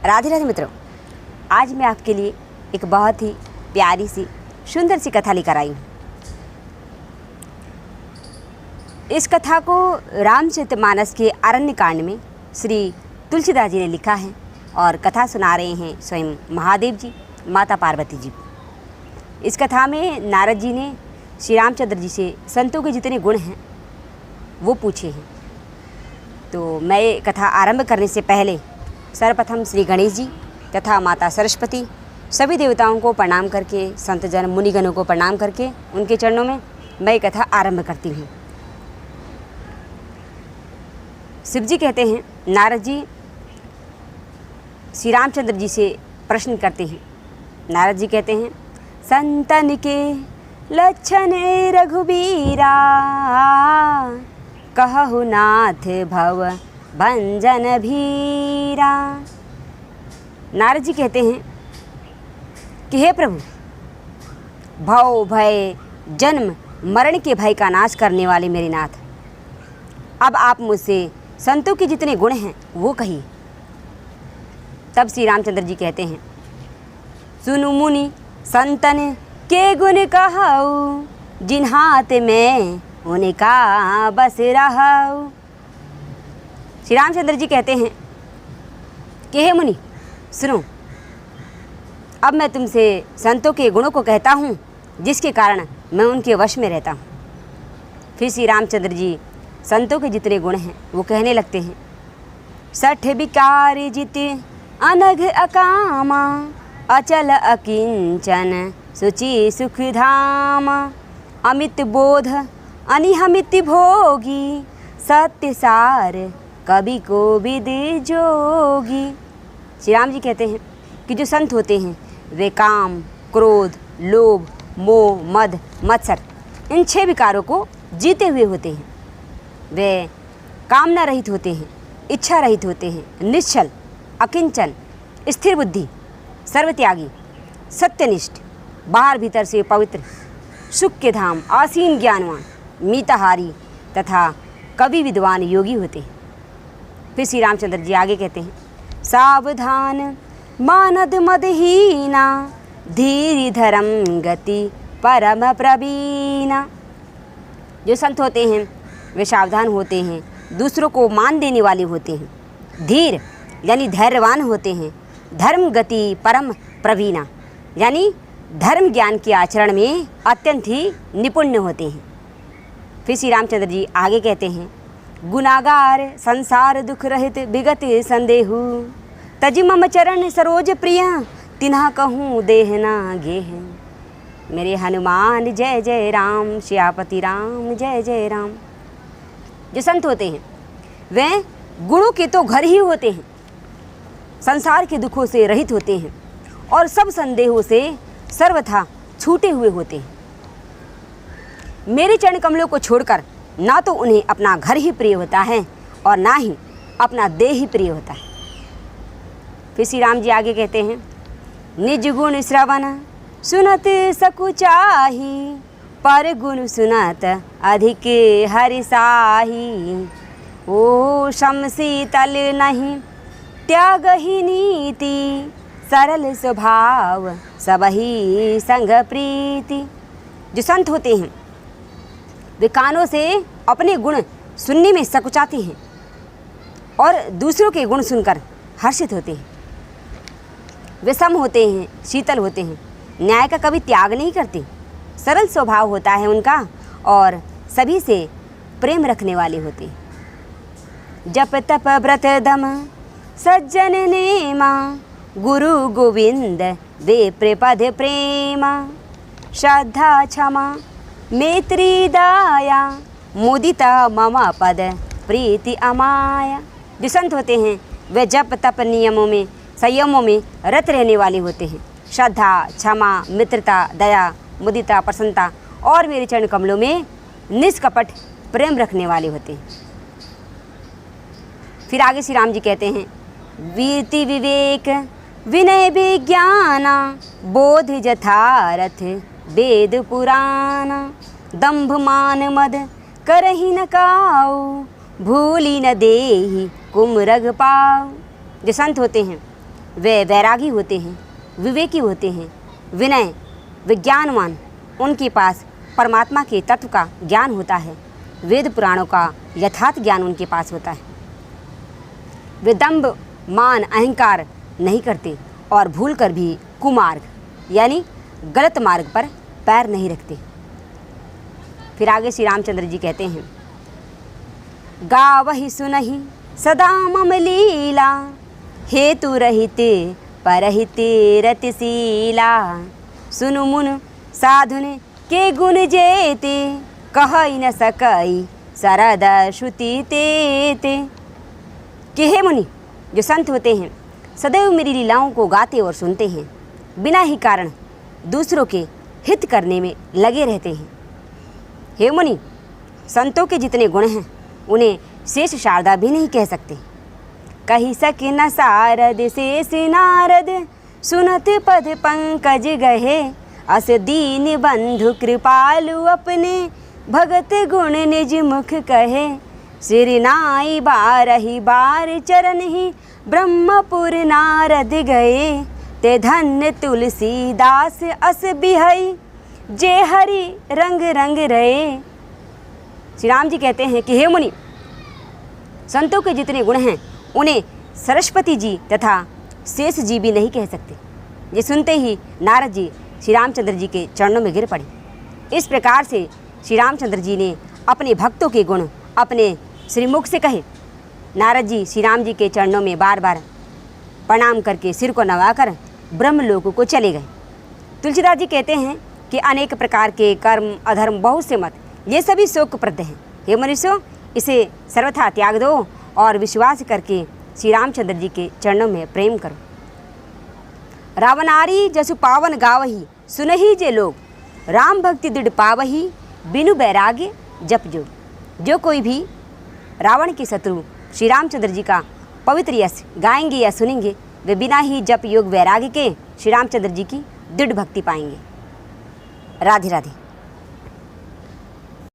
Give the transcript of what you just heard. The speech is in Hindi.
राधे राधे मित्रों, आज मैं आपके लिए एक बहुत ही प्यारी सी सुंदर सी कथा लेकर आई हूँ। इस कथा को रामचरितमानस के अरण्यकांड में श्री तुलसीदास जी ने लिखा है और कथा सुना रहे हैं स्वयं महादेव जी, माता पार्वती जी। इस कथा में नारद जी ने श्री रामचंद्र जी से संतों के जितने गुण हैं वो पूछे हैं। तो मैं कथा आरंभ करने से पहले सर्वप्रथम श्री गणेश जी तथा माता सरस्वती सभी देवताओं को प्रणाम करके, संतजन मुनिगणों को प्रणाम करके उनके चरणों में मैं कथा आरंभ करती हूँ। शिव जी कहते हैं, नारद जी श्री रामचंद्र जी से प्रश्न करते हैं। नारद जी कहते हैं, संतन के लक्षण रघुबीरा, कहु नाथ भव भंजन भीरा। नारद जी कहते हैं कि हे प्रभु, भव भय जन्म मरण के भय का नाश करने वाले मेरे नाथ, अब आप मुझसे संतों के जितने गुण हैं वो कहिए। तब श्री रामचंद्र जी कहते हैं, सुनु मुनि संतन के गुण कहऊ, जिन्हात में उनका बस रहऊ। श्री रामचंद्र जी कहते हैं कि हे मुनि सुनो, अब मैं तुमसे संतों के गुणों को कहता हूँ जिसके कारण मैं उनके वश में रहता हूँ। फिर श्री रामचंद्र जी संतों के जितने गुण हैं वो कहने लगते हैं। सठ विकार जित अनघ अकामा, अचल अकिंचन सुचि सुख धाम, अमित बोध अनिहमित भोगी, सत्य सार कवि को विद जोगी। श्री राम जी कहते हैं कि जो संत होते हैं वे काम, क्रोध, लोभ, मोह, मद, मत्सर इन 6 विकारों को जीते हुए होते हैं। वे कामना रहित होते हैं, इच्छा रहित होते हैं, निश्चल, अकिंचन, स्थिर बुद्धि, सर्वत्यागी, सत्यनिष्ठ, बाहर भीतर से पवित्र, सुख के धाम, आसीन ज्ञानवान, मीताहारी तथा कवि विद्वान योगी होते हैं। फिर श्री रामचंद्र जी आगे कहते हैं, सावधान मानद मदहीना, धीर धर्म गति परम प्रवीणा। जो संत होते हैं वे सावधान होते हैं, दूसरों को मान देने वाले होते हैं, धीर यानी धैर्यवान होते हैं, धर्म गति परम प्रवीणा यानी धर्म ज्ञान के आचरण में अत्यंत ही निपुण होते हैं। फिर श्री रामचंद्र जी आगे कहते हैं, गुनागार संसार दुख रहित विगत संदेहु, तजि मम चरण सरोज प्रिय, तिन्हा कहूँ देहना गेह। मेरे हनुमान जय जय राम, श्यापति राम जय जय राम। जो संत होते हैं वे गुणों के तो घर ही होते हैं, संसार के दुखों से रहित होते हैं और सब संदेहों से सर्वथा छूटे हुए होते हैं। मेरे चरण कमलों को छोड़कर ना तो उन्हें अपना घर ही प्रिय होता है और ना ही अपना देह ही प्रिय होता है। फिर श्री राम जी आगे कहते हैं, निज गुण श्रवण सुनत सकुचाही, पर गुण सुनत अधिक हरिसाही। ओ शम शीतल नहीं त्याग ही नीति, सरल स्वभाव सबही संग प्रीति। जो संत होते हैं वे कानों से अपने गुण सुनने में सकुचाते हैं और दूसरों के गुण सुनकर हर्षित होते हैं। वे सम होते हैं, शीतल होते हैं, न्याय का कभी त्याग नहीं करते, सरल स्वभाव होता है उनका और सभी से प्रेम रखने वाले होते हैं। जप तप व्रत दम सज्जन नेमा, गुरु गोविंद दे प्रपद प्रेमा, श्रद्धा क्षमा मैत्री दाया, मुदिता ममा पद प्रीति अमाया। जो संत होते हैं वे जप तप नियमों में, संयमों में रत रहने वाले होते हैं। श्रद्धा, क्षमा, मित्रता, दया, मुदिता, प्रसन्नता और मेरे चरण कमलों में निष्कपट प्रेम रखने वाले होते हैं। फिर आगे श्री राम जी कहते हैं, वीरति विवेक विनय विज्ञाना, बोध यथारथ वेद पुराना, दंभ मान मद करहि न काऊ, भूली न देहि कुमरग पाऊ। जो संत होते हैं वे वैरागी होते हैं, विवेकी होते हैं, विनय विज्ञानवान, उनके पास परमात्मा के तत्व का ज्ञान होता है, वेद पुराणों का यथार्थ ज्ञान उनके पास होता है। वे दंभ मान अहंकार नहीं करते और भूल कर भी कुमार्ग यानी गलत मार्ग पर पैर नहीं रखते। फिर आगे श्री रामचंद्र जी कहते हैं, गावहि सुनहि सदा मम लीला, हेतु रहिते परहिते रतिशीला, सुनु मुन साधुन के गुण जेते, कहई न सकई सरद श्रुति तेते। कि हे मुनि, जो संत होते हैं सदैव मेरी लीलाओं को गाते और सुनते हैं, बिना ही कारण दूसरों के हित करने में लगे रहते हैं। हे मुनि, संतों के जितने गुण हैं उन्हें शेष शारदा भी नहीं कह सकते। कही सके न सारद शेष नारद, सुनत पद पंकज गहे, अस दीन बंधु कृपालु अपने, भगत गुण निज मुख कहे, श्री नाई बारही बार चरण ही, ब्रह्मपुर नारद गए, ते धन्य तुलसीदास अस बिहई, जे हरि रंग रंग रहे। श्री राम जी कहते हैं कि हे मुनि, संतों के जितने गुण हैं उन्हें सरस्वती जी तथा शेष जी भी नहीं कह सकते। ये सुनते ही नारद जी श्री रामचंद्र जी के चरणों में गिर पड़े। इस प्रकार से श्री रामचंद्र जी ने अपने भक्तों के गुण अपने श्रीमुख से कहे। नारद जी श्री राम जी के चरणों में बार बार प्रणाम करके सिर को नवाकर ब्रह्मलोक को चले गए। तुलसीदास जी कहते हैं कि अनेक प्रकार के कर्म अधर्म बहुत से मत, ये सभी शोकप्रद हैं। हे मनुष्यों, इसे सर्वथा त्याग दो और विश्वास करके श्री रामचंद्र जी के चरणों में प्रेम करो। रावणारी जसु पावन गावही, सुनहि जे लोग, राम भक्ति दृढ़ पावही, बिनु बैराग्य जप जोग। जो कोई भी रावण के शत्रु श्री रामचंद्र जी का पवित्र यश गाएंगे या सुनेंगे, वे बिना ही जप योग वैराग्य के श्री रामचंद्र जी की दृढ़ भक्ति पाएंगे। राधे राधे।